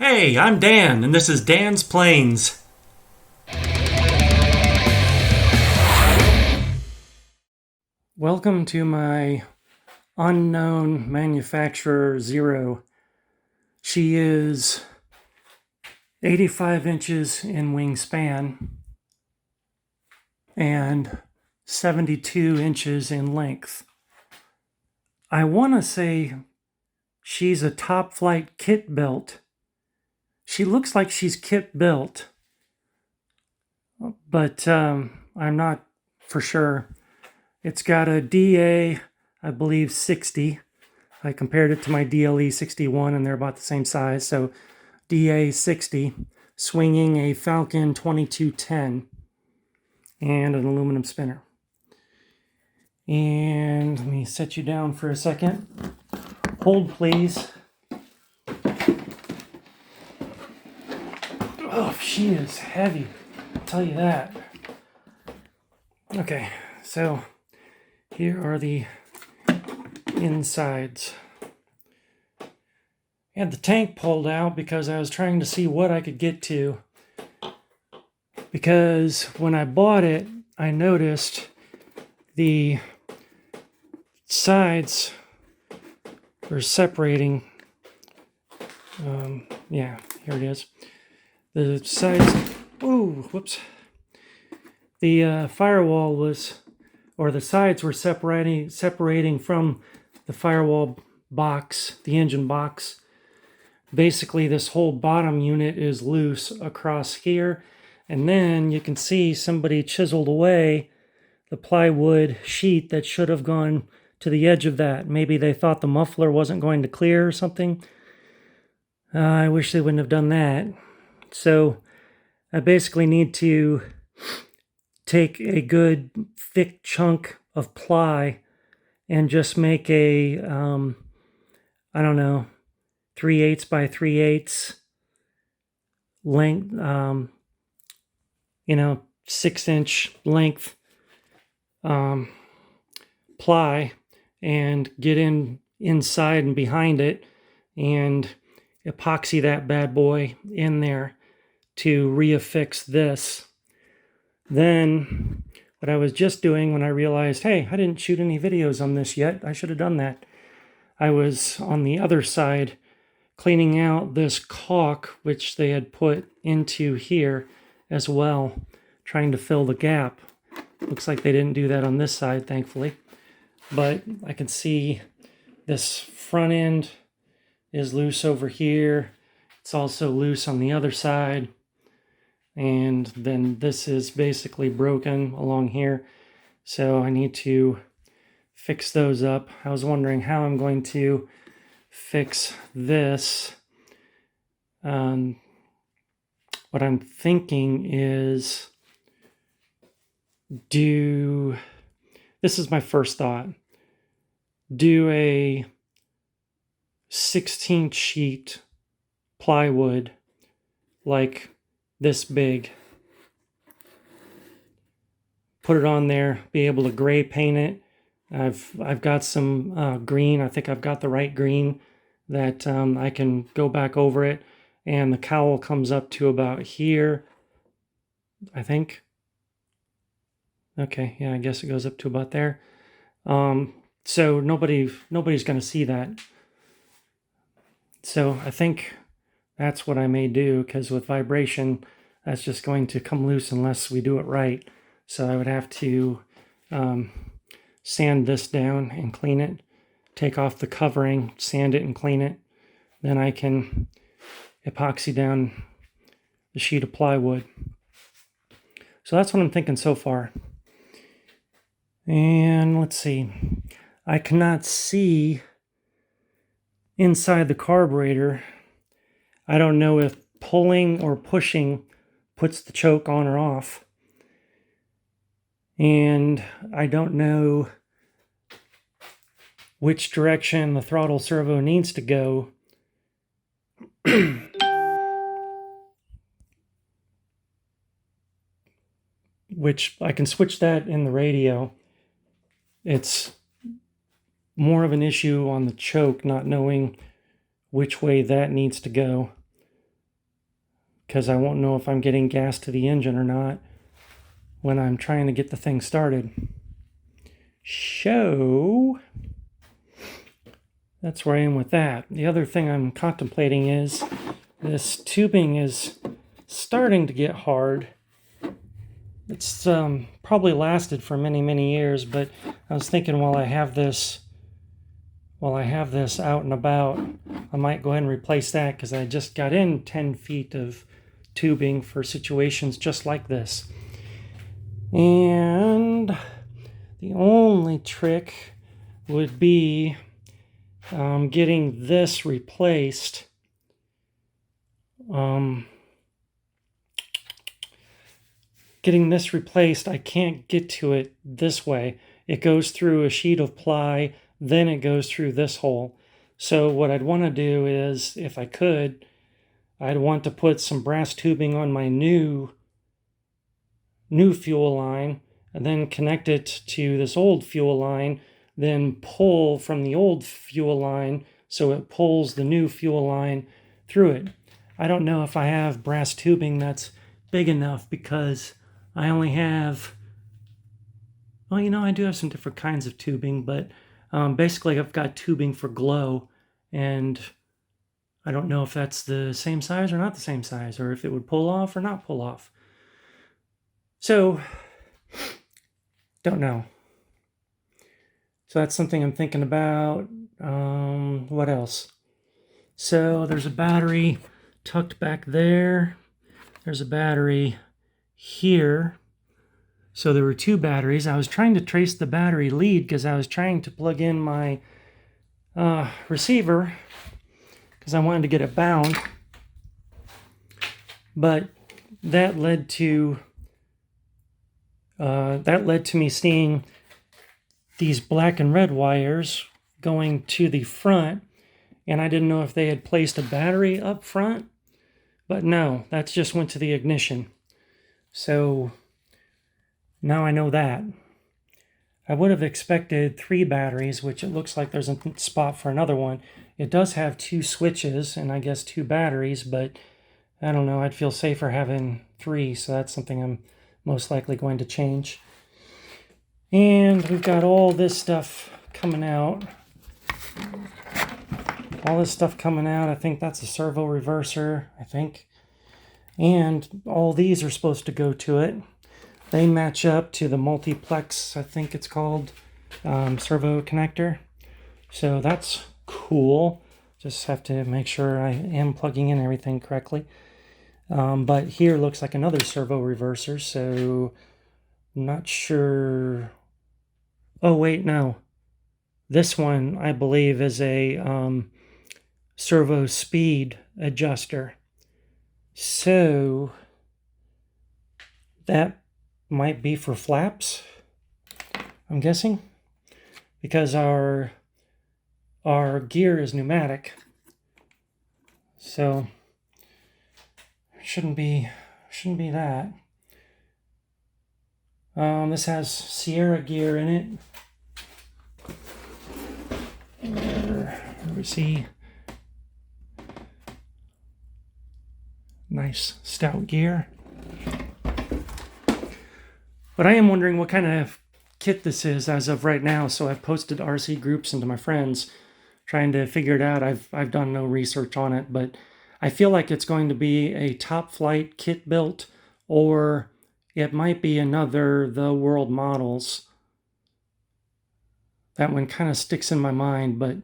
Hey, I'm Dan, and this is Dan's Planes. Welcome to my unknown manufacturer Zero. She is 85 inches in wingspan and 72 inches in length. I want to say she's a top flight kit built. She looks like she's kit built, but I'm not for sure. It's got a DA, I believe, 60. I compared it to my DLE 61, and they're about the same size. So DA 60, swinging a Falcon 2210 and an aluminum spinner. And let me set you down for a second. Hold, please. Oh, she is heavy. I'll tell you that. Okay, so here are the insides. I had the tank pulled out because I was trying to see what I could get to. Because when I bought it, I noticed the sides were separating. Yeah, here it is. The sides, the firewall was, or the sides were separating from the firewall box, the engine box. Basically, this whole bottom unit is loose across here. And then you can see somebody chiseled away the plywood sheet that should have gone to the edge of that. Maybe they thought the muffler wasn't going to clear or something. I wish they wouldn't have done that. So I basically need to take a good thick chunk of ply and just make a, I don't know, 3/8 by 3/8 length, 6-inch length ply and get inside and behind it and epoxy that bad boy in there to reaffix this. Then what I was just doing when I realized, hey, I didn't shoot any videos on this yet. I should have done that. I was on the other side cleaning out this caulk, which they had put into here as well, trying to fill the gap. Looks like they didn't do that on this side, thankfully. But I can see this front end is loose over here. It's also loose on the other side. And then this is basically broken along here. So I need to fix those up. I was wondering how I'm going to fix this. What I'm thinking is this is my first thought. Do a 16 sheet plywood like this big. Put it on there, be able to gray paint it. I've got some green. I think I've got the right green that I can go back over it. And the cowl comes up to about here, I think. Okay, yeah, I guess it goes up to about there. So nobody's going to see that. So I think that's what I may do, because with vibration, that's just going to come loose unless we do it right. So I would have to sand this down and clean it, take off the covering, sand it and clean it. Then I can epoxy down the sheet of plywood. So that's what I'm thinking so far. And let's see. I cannot see inside the carburetor. I don't know if pulling or pushing puts the choke on or off. And I don't know which direction the throttle servo needs to go. Which I can switch that in the radio. It's more of an issue on the choke, not knowing which way that needs to go. because I won't know if I'm getting gas to the engine or not when I'm trying to get the thing started. So that's where I am with that. The other thing I'm contemplating is this tubing is starting to get hard. It's probably lasted for many, many years, but I was thinking while I have this out and about, I might go ahead and replace that, because I just got in 10 feet of tubing for situations just like this. And the only trick would be getting this replaced. I can't get to it this way. It goes through a sheet of ply, then it goes through this hole. So what I'd want to do is, if I could, I'd want to put some brass tubing on my new fuel line, and then connect it to this old fuel line, then pull from the old fuel line so it pulls the new fuel line through it. I don't know if I have brass tubing that's big enough, because I only have, well, I do have some different kinds of tubing, but basically I've got tubing for glow, and I don't know if that's the same size or not the same size, or if it would pull off or not pull off. So, don't know. So that's something I'm thinking about. What else? So there's a battery tucked back there. There's a battery here. So there were two batteries. I was trying to trace the battery lead because I was trying to plug in my receiver because I wanted to get it bound. But that led to me seeing these black and red wires going to the front, and I didn't know if they had placed a battery up front, but no, that just went to the ignition. So now I know that. I would have expected 3 batteries, which it looks like there's a spot for another one. It does have 2 switches and I guess 2 batteries, but I don't know, I'd feel safer having 3, so that's something I'm most likely going to change. And we've got all this stuff coming out. I think that's a servo reverser, I think. And all these are supposed to go to it. They match up to the multiplex, I think it's called, servo connector. So that's cool. Just have to make sure I am plugging in everything correctly. But here looks like another servo reverser, so I'm not sure. Oh, wait, no. This one, I believe, is a servo speed adjuster. So that might be for flaps, I'm guessing, because our gear is pneumatic. So shouldn't be that. This has Sierra gear in it. Let me see. Nice stout gear. But I am wondering what kind of kit this is as of right now. So I've posted RC groups into my friends trying to figure it out. I've done no research on it, but I feel like it's going to be a top flight kit built, or it might be another The World Models. That one kind of sticks in my mind, but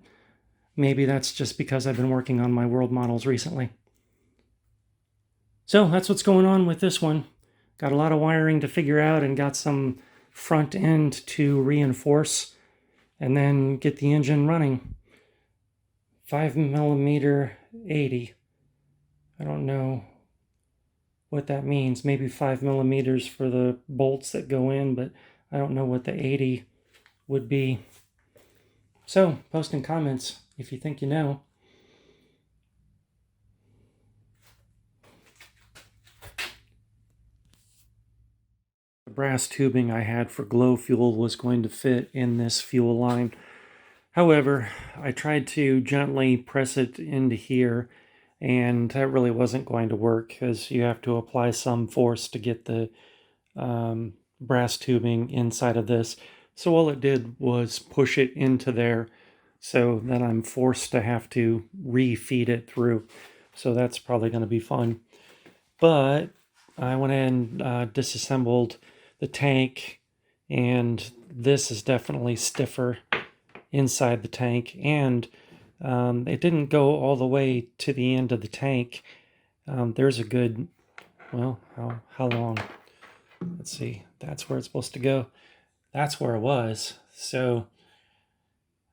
maybe that's just because I've been working on my World Models recently. So that's what's going on with this one. Got a lot of wiring to figure out and got some front end to reinforce and then get the engine running. 5mm 80. I don't know what that means. Maybe 5mm for the bolts that go in, but I don't know what the 80 would be. So post in comments if you think you know. The brass tubing I had for glow fuel was going to fit in this fuel line. However, I tried to gently press it into here. and that really wasn't going to work because you have to apply some force to get the brass tubing inside of this. So all it did was push it into there, so then I'm forced to have to refeed it through. So that's probably going to be fun. But I went and disassembled the tank, and this is definitely stiffer inside the tank, and it didn't go all the way to the end of the tank. There's a good, well, how long? Let's see, that's where it's supposed to go. That's where it was. So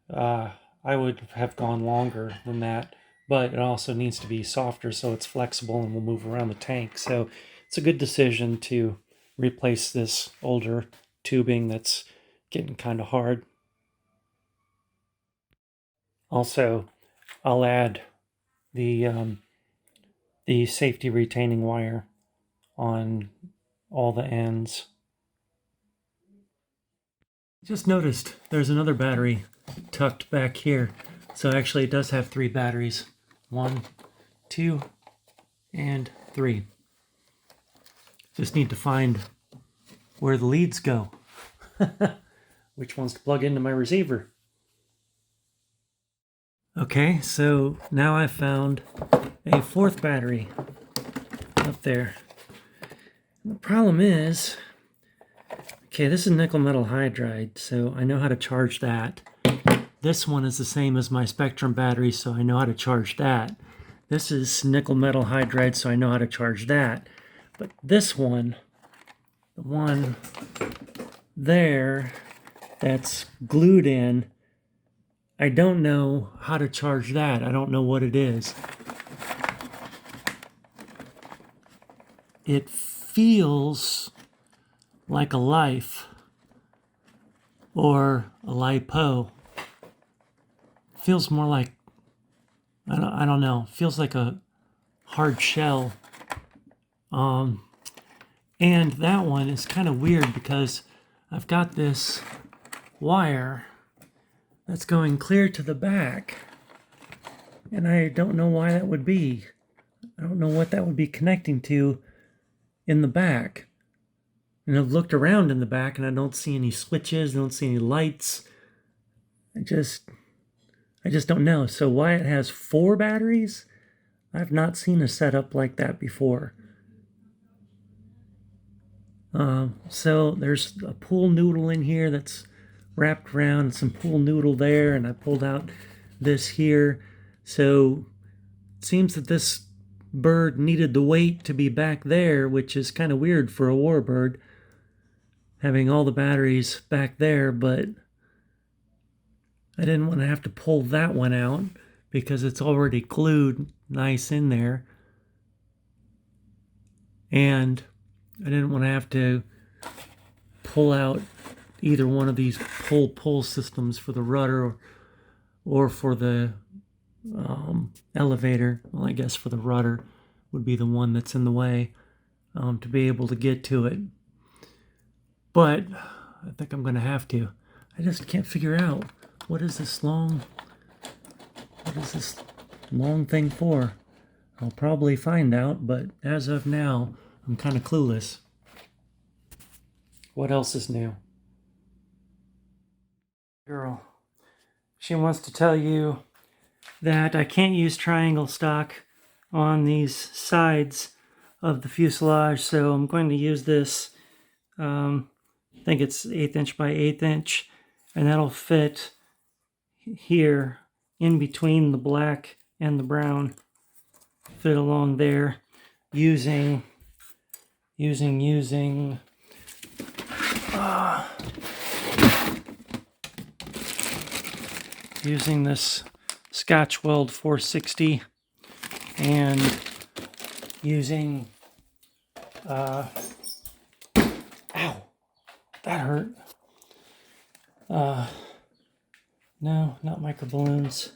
I would have gone longer than that, but it also needs to be softer so it's flexible and will move around the tank. So it's a good decision to replace this older tubing that's getting kind of hard. Also, I'll add the safety retaining wire on all the ends. Just noticed there's another battery tucked back here. So actually it does have 3 batteries. 1, 2, and 3. Just need to find where the leads go. Which ones to plug into my receiver. Okay, so now I've found a 4th battery up there. And the problem is, okay, this is nickel metal hydride, so I know how to charge that. This one is the same as my Spectrum battery, so I know how to charge that. This is nickel metal hydride, so I know how to charge that. But this one, the one there that's glued in, I don't know how to charge that. I don't know what it is. It feels like a life or a lipo. Feels more like, I don't know, feels like a hard shell. And that one is kind of weird because I've got this wire that's going clear to the back, and I don't know why that would be. I don't know what that would be connecting to in the back. And I've looked around in the back and I don't see any switches, I don't see any lights. I just don't know. So why it has 4 batteries? I've not seen a setup like that before. So there's a pool noodle in here that's wrapped around, some pool noodle there, and I pulled out this here. So it seems that this bird needed the weight to be back there, which is kind of weird for a warbird, having all the batteries back there, but I didn't want to have to pull that one out because it's already glued nice in there. And I didn't want to have to pull out either one of these pull systems for the rudder or for the elevator. Well, I guess for the rudder would be the one that's in the way to be able to get to it. But I think I'm going to have to. I just can't figure out what is this long thing for. I'll probably find out, but as of now, I'm kind of clueless. What else is new? Girl, she wants to tell you that I can't use triangle stock on these sides of the fuselage, so I'm going to use this, I think it's 1/8 inch by 1/8 inch, and that'll fit here in between the black and the brown. Fit along there using this Scotch Weld 460 and using ow, that hurt. No, not micro balloons.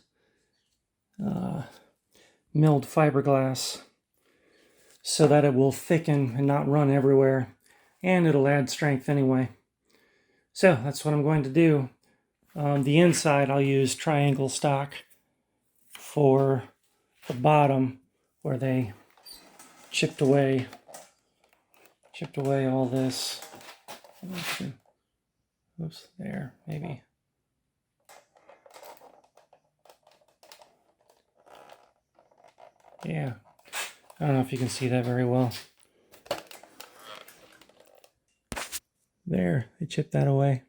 Milled fiberglass so that it will thicken and not run everywhere, and it'll add strength anyway. So that's what I'm going to do. The inside I'll use triangle stock for the bottom, where they chipped away all this. Oops, there, maybe. Yeah, I don't know if you can see that very well. There, they chipped that away.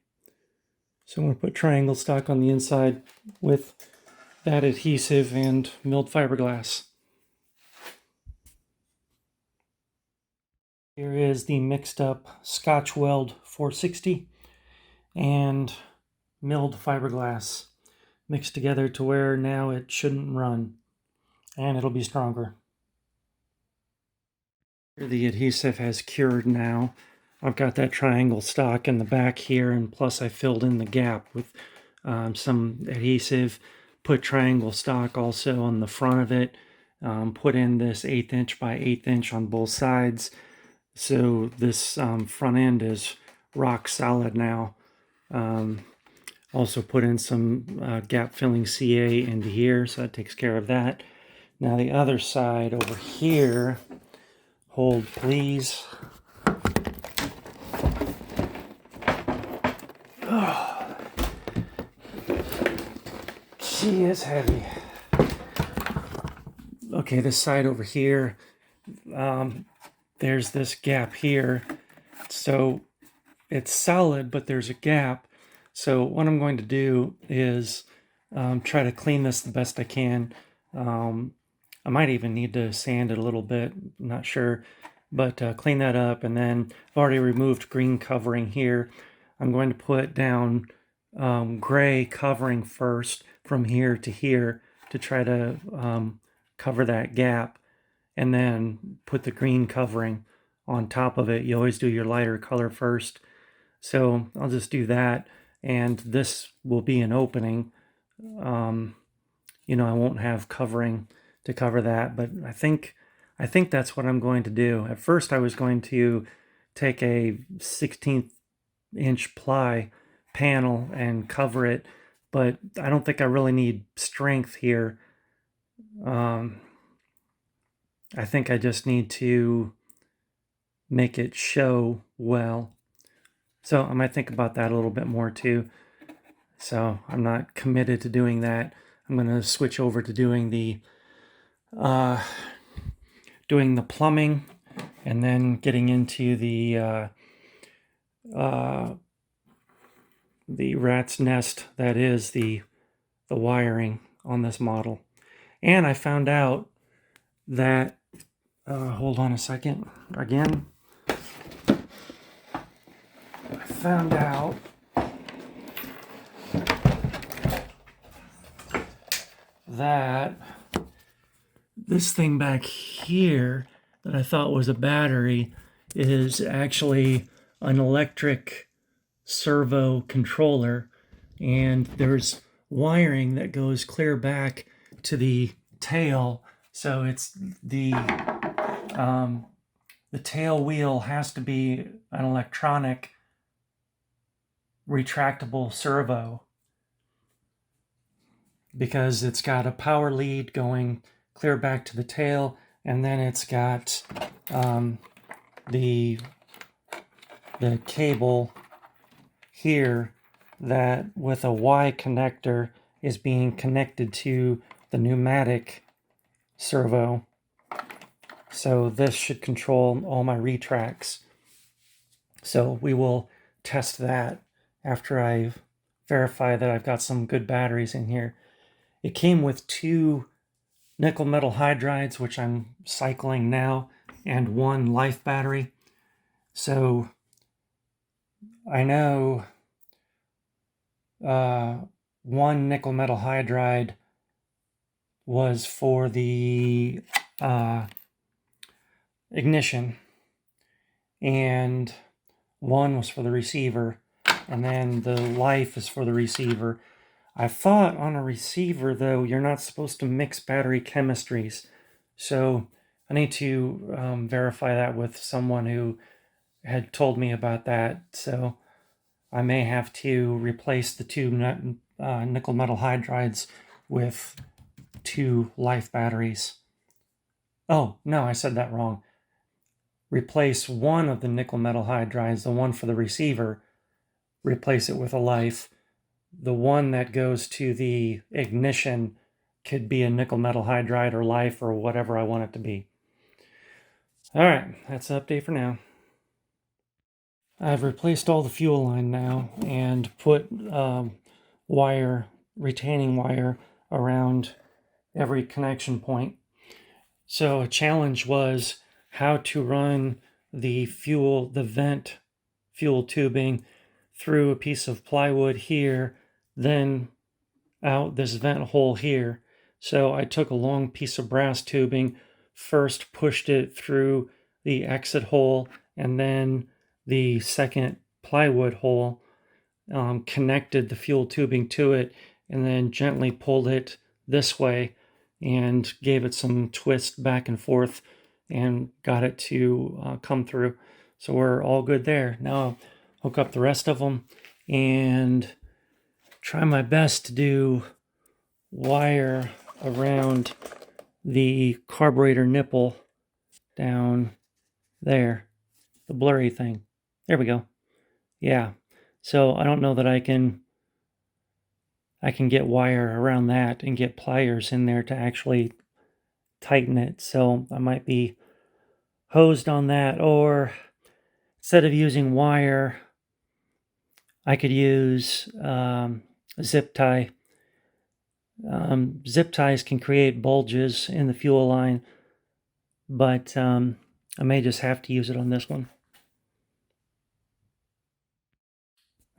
So I'm going to put triangle stock on the inside with that adhesive and milled fiberglass. Here is the mixed up Scotch Weld 460 and milled fiberglass mixed together to where now it shouldn't run and it'll be stronger. The adhesive has cured now. I've got that triangle stock in the back here, and plus I filled in the gap with some adhesive, put triangle stock also on the front of it, put in this 1/8 inch by 1/8 inch on both sides. So this front end is rock solid now. Also put in some gap filling CA into here, so that takes care of that. Now the other side over here, hold please. Oh, she is heavy. Okay, this side over here, there's this gap here. So it's solid, but there's a gap. So what I'm going to do is try to clean this the best I can. I might even need to sand it a little bit, I'm not sure, but clean that up. And then I've already removed green covering here. I'm going to put down gray covering first from here to try to cover that gap, and then put the green covering on top of it. You always do your lighter color first. So I'll just do that, and this will be an opening. You know, I won't have covering to cover that, but I think that's what I'm going to do. At first I was going to take a 1/16 inch ply panel and cover it, but I don't think I really need strength here. I think I just need to make it show well. So I might think about that a little bit more too. So I'm not committed to doing that. I'm going to switch over to doing the plumbing, and then getting into the rat's nest that is the wiring on this model. And I found out that hold on a second again. I found out that this thing back here that I thought was a battery is actually an electric servo controller, and there's wiring that goes clear back to the tail. So it's the tail wheel has to be an electronic retractable servo, because it's got a power lead going clear back to the tail, and then it's got the cable here that with a Y connector is being connected to the pneumatic servo. So this should control all my retracts. So we will test that after I verify that I've got some good batteries in here. It came with 2 nickel metal hydrides, which I'm cycling now, and 1 life battery. So I know 1 nickel metal hydride was for the ignition, and 1 was for the receiver, and then the life is for the receiver. I thought on a receiver, though, you're not supposed to mix battery chemistries. So I need to verify that with someone who had told me about that. So I may have to replace the 2 nickel metal hydrides with 2 life batteries. Oh, no, I said that wrong. Replace one of the nickel metal hydrides, the one for the receiver, replace it with a life. The one that goes to the ignition could be a nickel metal hydride or life or whatever I want it to be. All right, that's the update for now. I've replaced all the fuel line now and put retaining wire around every connection point. So a challenge was how to run the vent fuel tubing through a piece of plywood here, then out this vent hole here. So I took a long piece of brass tubing, first pushed it through the exit hole, and then the second plywood hole, connected the fuel tubing to it, and then gently pulled it this way and gave it some twist back and forth and got it to come through. So we're all good there. Now I'll hook up the rest of them and try my best to do wire around the carburetor nipple down there, the blurry thing. There we go. Yeah. So I don't know that I can get wire around that and get pliers in there to actually tighten it. So I might be hosed on that, or instead of using wire, I could use zip tie. Zip ties can create bulges in the fuel line, but I may just have to use it on this one.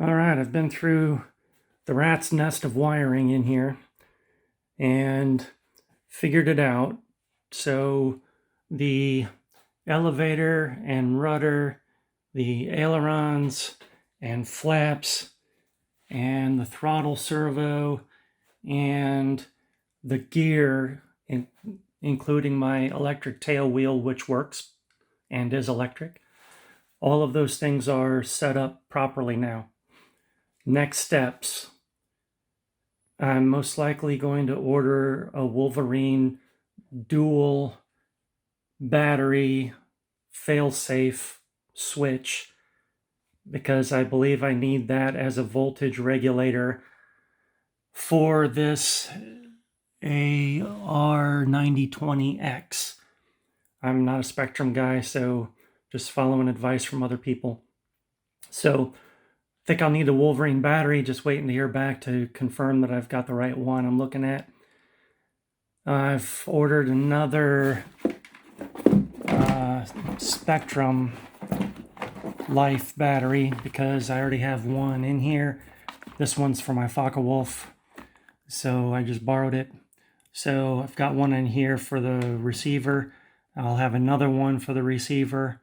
All right, I've been through the rat's nest of wiring in here and figured it out. So the elevator and rudder, the ailerons and flaps, and the throttle servo, and the gear, including my electric tail wheel, which works and is electric. All of those things are set up properly now. Next steps. I'm most likely going to order a Wolverine dual battery fail-safe switch because I believe I need that as a voltage regulator for this AR9020X. I'm not a Spectrum guy, so just following advice from other people. So I think I'll need a Wolverine battery, just waiting to hear back to confirm that I've got the right one I'm looking at. I've ordered another Spectrum Life battery because I already have one in here. This one's for my Focke-Wulf, so I just borrowed it. So I've got one in here for the receiver. I'll have another one for the receiver.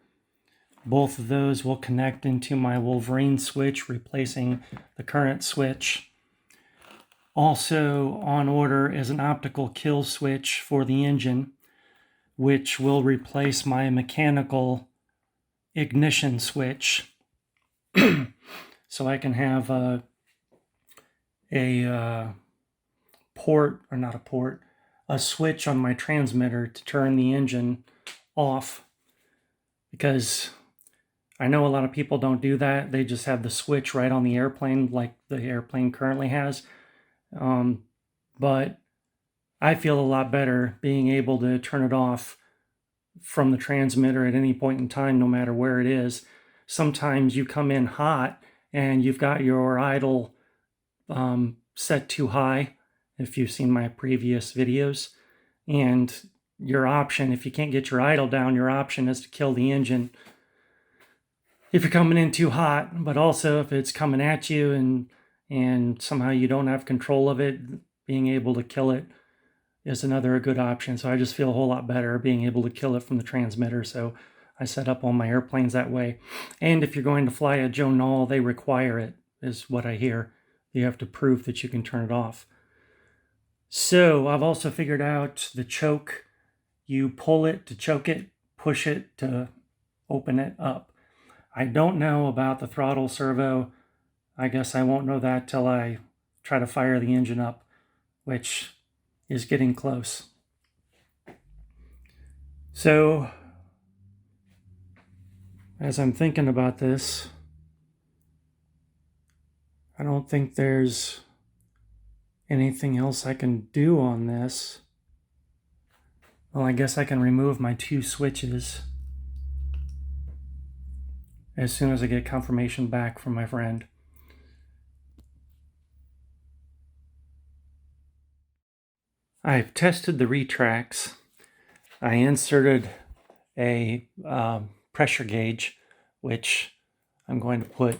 Both of those will connect into my Wolverine switch, replacing the current switch. Also on order is an optical kill switch for the engine, which will replace my mechanical ignition switch. So I can have a switch on my transmitter to turn the engine off, because I know a lot of people don't do that. They just have the switch right on the airplane like the airplane currently has. But I feel a lot better being able to turn it off from the transmitter at any point in time, no matter where it is. Sometimes you come in hot and you've got your idle set too high, if you've seen my previous videos. And your option, if you can't get your idle down, your option is to kill the engine if you're coming in too hot. But also if it's coming at you and somehow you don't have control of it, being able to kill it is another good option. So I just feel a whole lot better being able to kill it from the transmitter. So I set up all my airplanes that way. And if you're going to fly a Joe Knoll, they require it, is what I hear. You have to prove that you can turn it off. So I've also figured out the choke. You pull it to choke it, push it to open it up. I don't know about the throttle servo. I guess I won't know that till I try to fire the engine up, which is getting close. So, as I'm thinking about this, I don't think there's anything else I can do on this. Well, I guess I can remove my 2 switches as soon as I get confirmation back from my friend. I've tested the retracts. I inserted a pressure gauge, which I'm going to put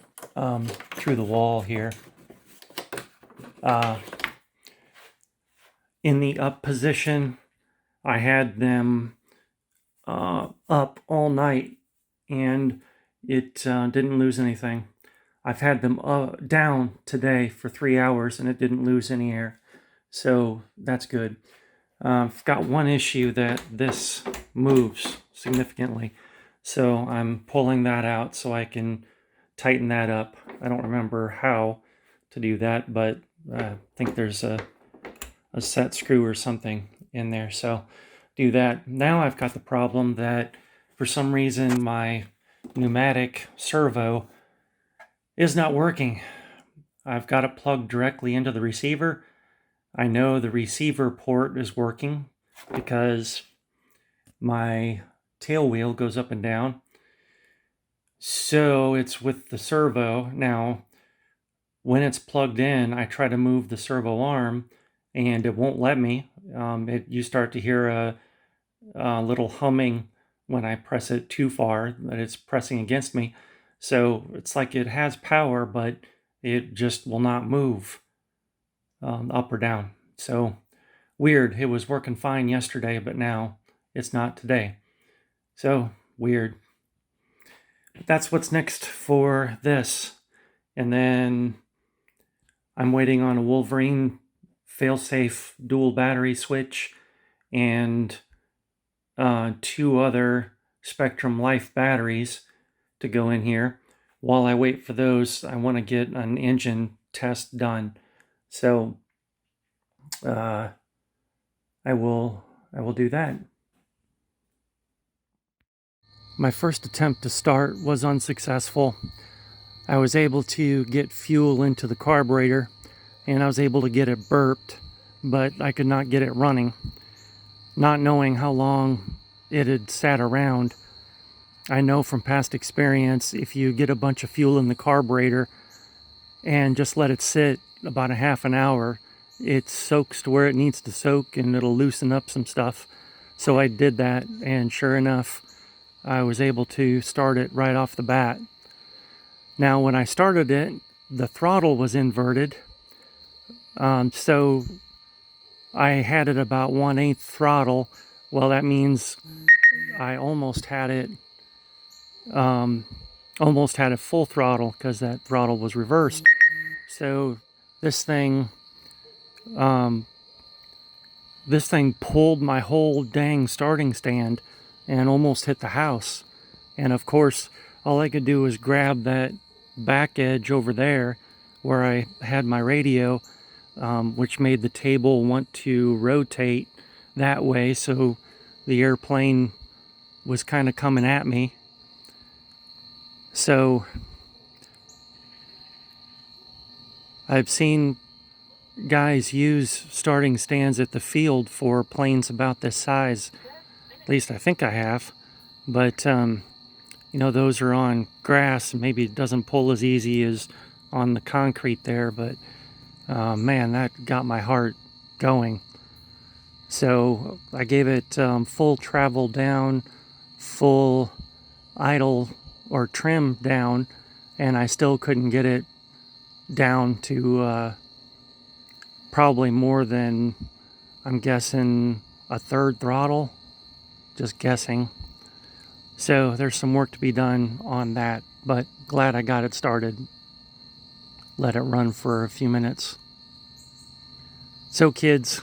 through the wall here. In the up position, I had them up all night, and it didn't lose anything. I've had them down today for 3 hours, and it didn't lose any air. So that's good. I've got one issue that this moves significantly. So I'm pulling that out so I can tighten that up. I don't remember how to do that, but I think there's a set screw or something in there. So do that. Now I've got the problem that for some reason my pneumatic servo is not working. I've got it plugged directly into the receiver. I know the receiver port is working because my tail wheel goes up and down. So it's with the servo. Now, when it's plugged in, I try to move the servo arm and it won't let me. You start to hear a little humming when I press it too far, that it's pressing against me. So it's like it has power, but it just will not move up or down. So weird. It was working fine yesterday, but now it's not today. So weird. But that's what's next for this. And then I'm waiting on a Wolverine failsafe dual battery switch and 2 other Spectrum Life batteries to go in here. While I wait for those, I want to get an engine test done. So I will do that. My first attempt to start was unsuccessful. I was able to get fuel into the carburetor and I was able to get it burped, but I could not get it running. Not knowing how long it had sat around, I know from past experience, if you get a bunch of fuel in the carburetor and just let it sit about a half an hour, it soaks to where it needs to soak and it'll loosen up some stuff. So I did that, and sure enough, I was able to start it right off the bat. Now, when I started it, the throttle was inverted. So I had it about 1/8 throttle. Well, that means I almost had it full throttle because that throttle was reversed. So this thing pulled my whole dang starting stand and almost hit the house. And of course, all I could do was grab that back edge over there where I had my radio, which made the table want to rotate that way, so the airplane was kind of coming at me. So I've seen guys use starting stands at the field for planes about this size. At least I think I have. But, those are on grass. Maybe it doesn't pull as easy as on the concrete there. But, man, that got my heart going. So I gave it full travel down, full idle or trim down, and I still couldn't get it down to probably more than, I'm guessing, a third throttle. Just guessing. So there's some work to be done on that, but glad I got it started. Let it run for a few minutes. So kids,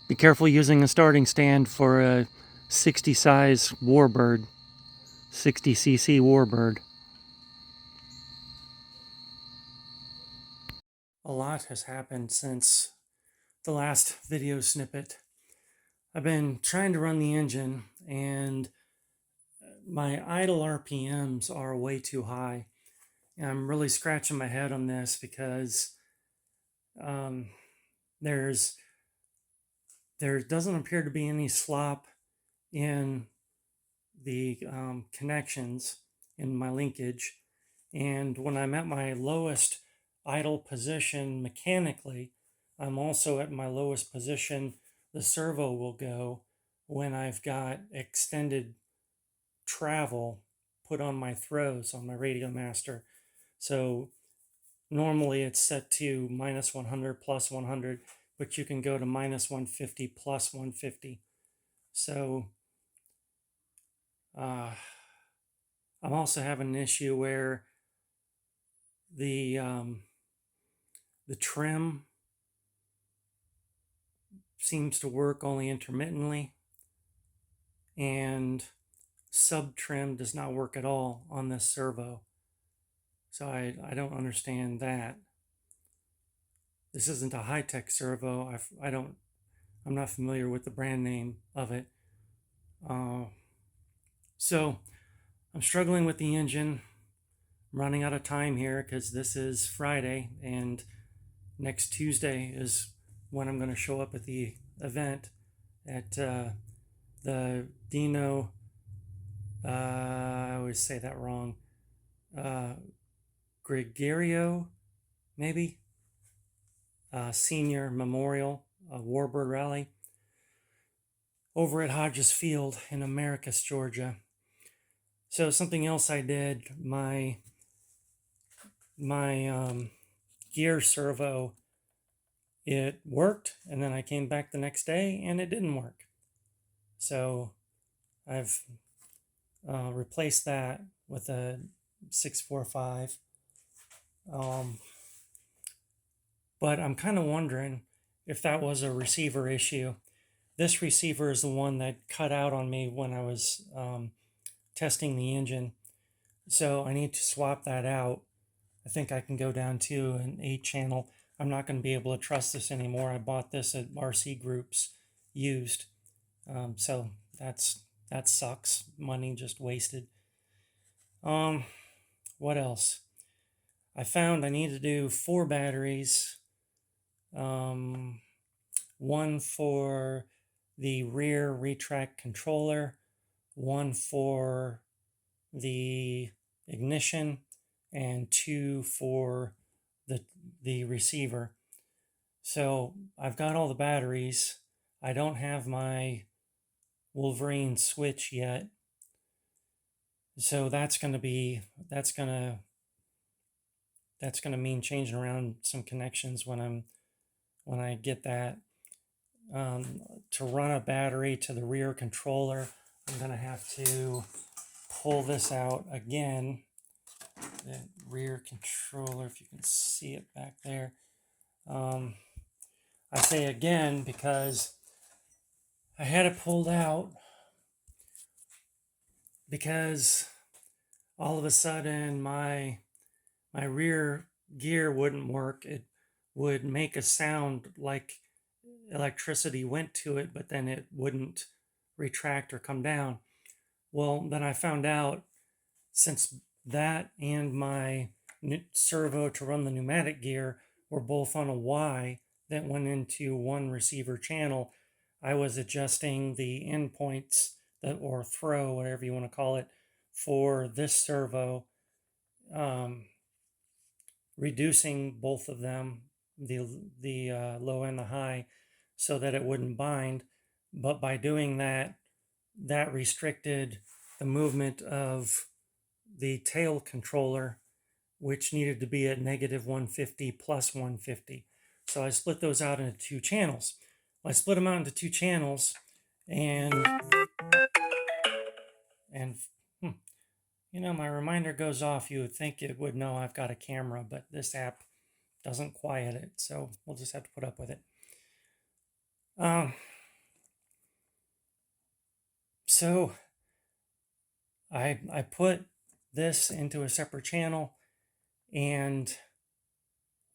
be careful using a starting stand for a 60 size Warbird, 60cc Warbird. A lot has happened since the last video snippet. I've been trying to run the engine and my idle RPMs are way too high. And I'm really scratching my head on this because um, there doesn't appear to be any slop in the connections in my linkage. And when I'm at my lowest idle position mechanically, I'm also at my lowest position the servo will go when I've got extended travel put on my throws on my radio master. So normally it's set to minus 100 plus 100, but you can go to minus 150 plus 150. So I'm also having an issue where the trim seems to work only intermittently, and sub trim does not work at all on this servo. So I don't understand that. This isn't a high-tech servo. I'm not familiar with the brand name of it. So I'm struggling with the engine. I'm running out of time here because this is Friday, and next Tuesday is when I'm going to show up at the event at the Dino. I always say that wrong. Gregorio, maybe? Senior Memorial Warbird Rally over at Hodges Field in Americus, Georgia. So something else I did, my gear servo, it worked, and then I came back the next day and it didn't work. So I've replaced that with a 645. But I'm kind of wondering if that was a receiver issue. This receiver is the one that cut out on me when I was testing the engine. So I need to swap that out. I think I can go down to an 8-channel. I'm not going to be able to trust this anymore. I bought this at RC Groups used. So that sucks. Money just wasted. What else? I found I need to do 4 batteries. One for the rear retract controller, one for the ignition, and 2 for the receiver. So I've got all the batteries. I don't have my Wolverine switch yet. So that's going to mean changing around some connections when I get that. To run a battery to the rear controller, I'm going to have to pull this out again. The rear controller, if you can see it back there. I say again because I had it pulled out because all of a sudden my rear gear wouldn't work. It would make a sound like electricity went to it, but then it wouldn't retract or come down. Well, then I found out, since that and my servo to run the pneumatic gear were both on a Y that went into one receiver channel, I was adjusting the endpoints, or throw, whatever you want to call it, for this servo, reducing both of them, the low and the high, so that it wouldn't bind. But by doing that, that restricted the movement of the tail controller, which needed to be at negative 150 plus 150. So I split those out into 2 channels. I split them out into 2 channels, and my reminder goes off. You would think it would know I've got a camera, but this app doesn't quiet it, so we'll just have to put up with it. So I put this into a separate channel and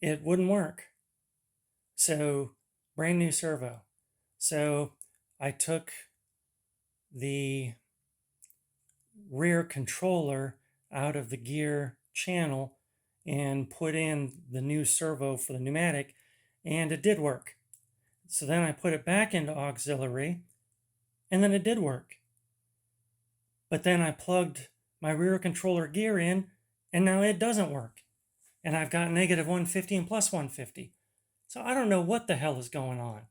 it wouldn't work. So brand new servo. So I took the rear controller out of the gear channel and put in the new servo for the pneumatic, and it did work. So then I put it back into auxiliary, and then it did work. But then I plugged my rear controller gear in, and now it doesn't work. And I've got negative 150 and plus 150. So I don't know what the hell is going on.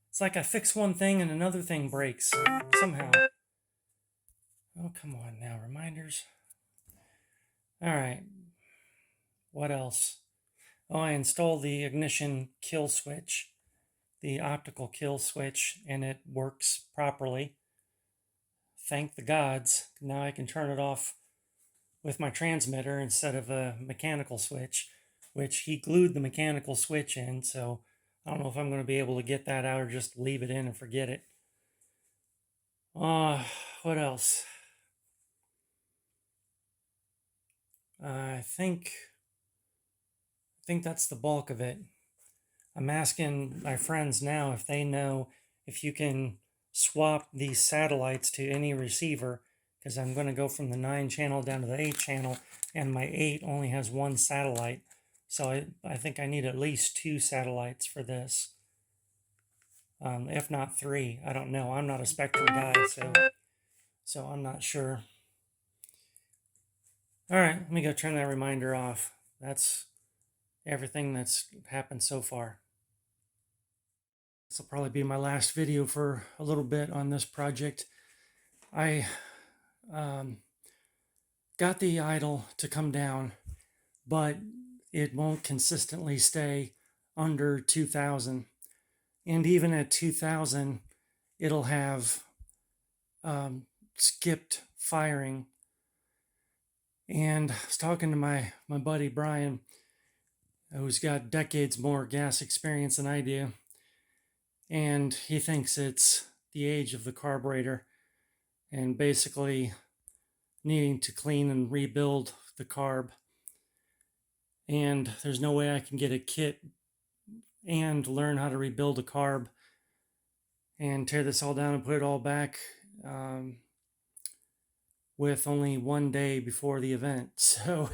It's like I fix one thing and another thing breaks somehow. Oh, come on now, reminders. All right. What else? Oh, I installed the ignition kill switch, the optical kill switch, and it works properly. Thank the gods. Now I can turn it off with my transmitter instead of a mechanical switch, which he glued the mechanical switch in, so I don't know if I'm going to be able to get that out or just leave it in and forget it. What else? I think that's the bulk of it. I'm asking my friends now if they know if you can swap these satellites to any receiver, because I'm going to go from the 9 channel down to the 8 channel, and my 8 only has 1 satellite. So I think I need at least 2 satellites for this. If not 3, I don't know. I'm not a Spectrum guy, so I'm not sure. All right, let me go turn that reminder off. That's everything that's happened so far. This will probably be my last video for a little bit on this project. I got the idle to come down, but it won't consistently stay under 2,000. And even at 2,000, it'll have skipped firing. And I was talking to my buddy Brian, who's got decades more gas experience than I do. And he thinks it's the age of the carburetor and basically needing to clean and rebuild the carb. And there's no way I can get a kit and learn how to rebuild a carb and tear this all down and put it all back with only 1 day before the event. So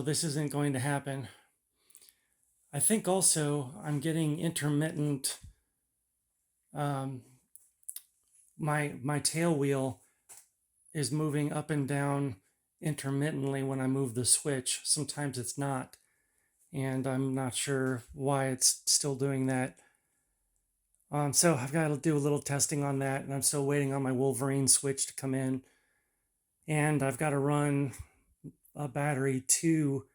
this isn't going to happen. I think also I'm getting intermittent. My tail wheel is moving up and down intermittently when I move the switch. Sometimes it's not, and I'm not sure why it's still doing that. So I've got to do a little testing on that, and I'm still waiting on my Wolverine switch to come in. And I've got to run a battery to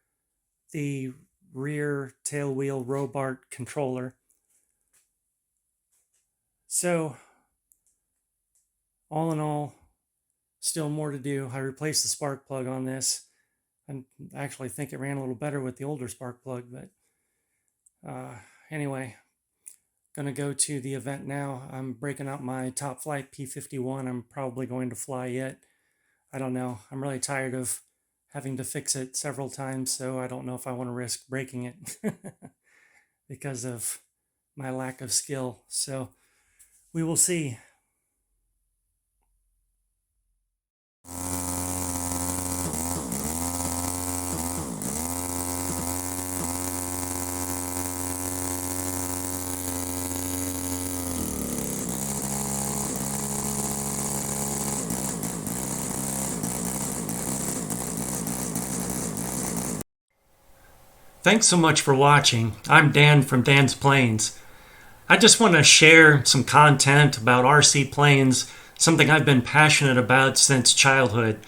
the rear tail wheel Robart controller. So all in all, still more to do. I replaced the spark plug on this. I actually think it ran a little better with the older spark plug, but anyway, gonna go to the event now. I'm breaking out my Top Flite P51. I'm probably going to fly it. I don't know. I'm really tired of having to fix it several times, so I don't know if I want to risk breaking it because of my lack of skill. So we will see. Thanks so much for watching. I'm Dan from Dan's Planes. I just want to share some content about RC planes, something I've been passionate about since childhood.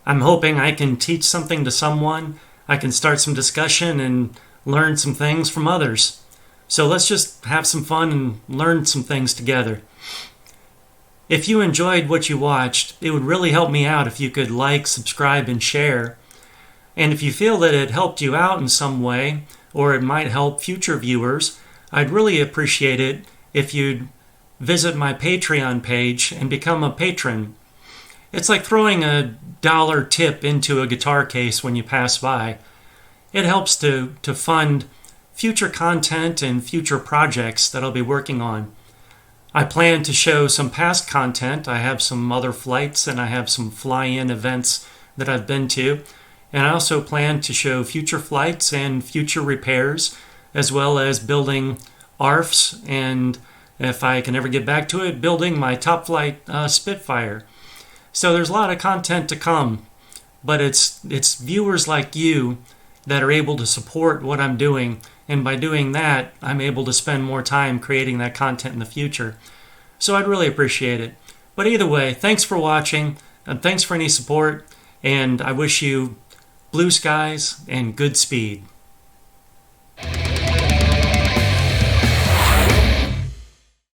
I'm hoping I can teach something to someone, I can start some discussion and learn some things from others. So let's just have some fun and learn some things together. If you enjoyed what you watched, it would really help me out if you could like, subscribe, and share. And if you feel that it helped you out in some way, or it might help future viewers, I'd really appreciate it if you'd visit my Patreon page and become a patron. It's like throwing a $1 tip into a guitar case when you pass by. It helps to fund future content and future projects that I'll be working on. I plan to show some past content. I have some other flights and I have some fly-in events that I've been to. And I also plan to show future flights and future repairs, as well as building ARFs, and if I can ever get back to it, building my top flight Spitfire. So there's a lot of content to come, but it's viewers like you that are able to support what I'm doing, and by doing that, I'm able to spend more time creating that content in the future. So I'd really appreciate it. But either way, thanks for watching, and thanks for any support, and I wish you blue skies and good speed.